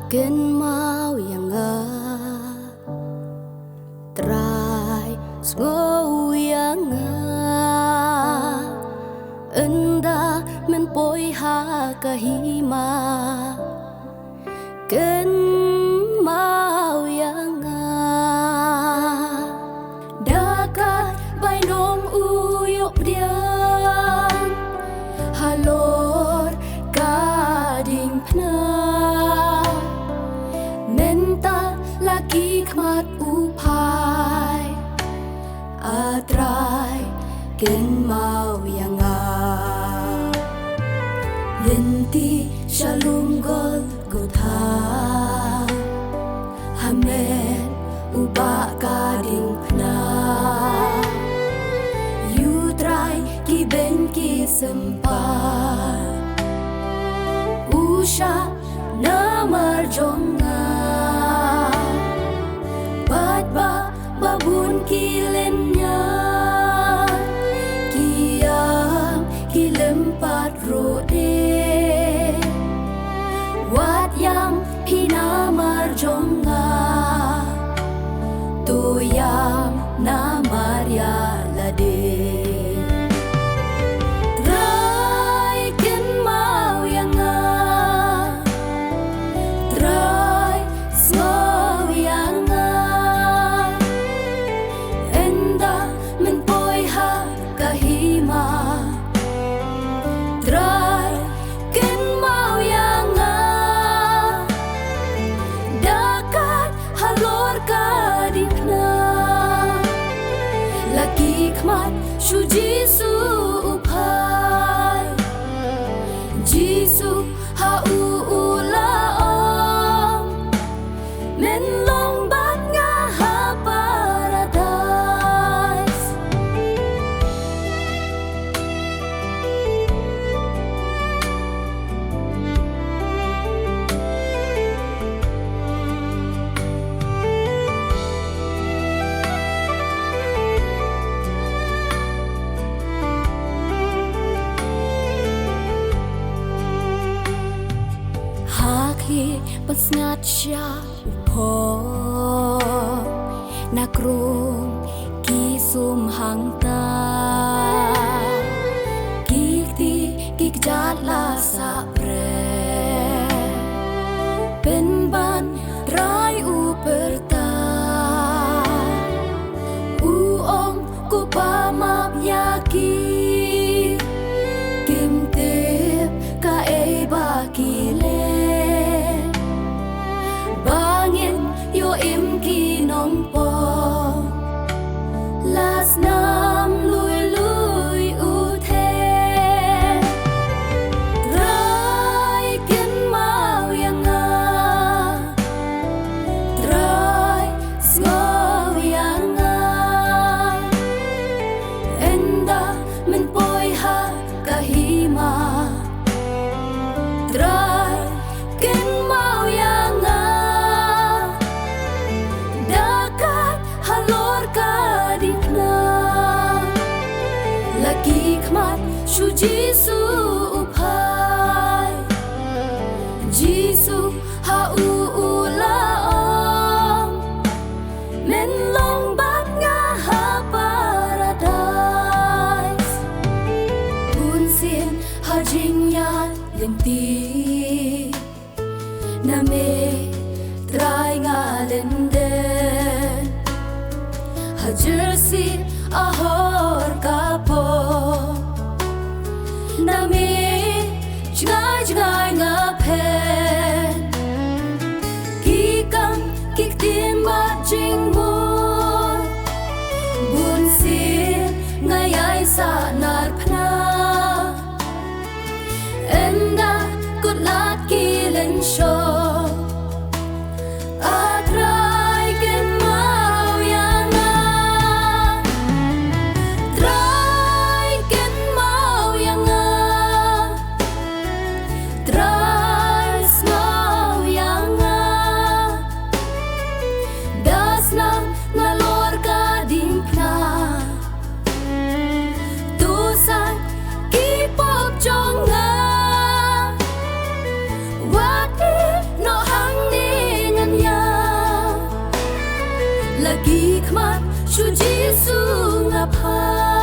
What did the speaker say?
Ken mau yang trai ngô yang enda men poi ha kahima ken mau yang dakat bai nong uyok diang halor kading pna menta lagi khmat upai atrai ken mau yang lenti shalom gol gotha hamen uba kading pna yutrai ki ben ki sempat usha namar jonga badba babun kilenya kiam kilempat rode wat yang pinamar jonga tu yang namar ya lade trai ken mau yang trai slow yang enda men poi ha kahima trai ken mau yang dakat halor kadikna lagi khmat shu jisu upai jisu ha ula om men long bat nga ha paradise Hakli pasngat siya upo nakrung kisum hangta kikti kikjatla sa pre penban rai uperta uong kupamap yaki kimtip ka bakile bangin yo im ki nong po las nam lui lui uthe trai ken mau yang trai slow yang enda men poi ha kahima trai ken mau yang dakat halor kadikna lagi khmat shu jisu upai jisu ha ula om men long bat nga ha paradise bun sin ha jing ya lenti name trai nga lenden ha jersey ahor kapo name jgai jgai nga pen kikam kiktin ba jing mo bun sin ngayai sa nar phna enda good luck killing show atrai ken mau yang lagi khmat chu Giêsu ngập hà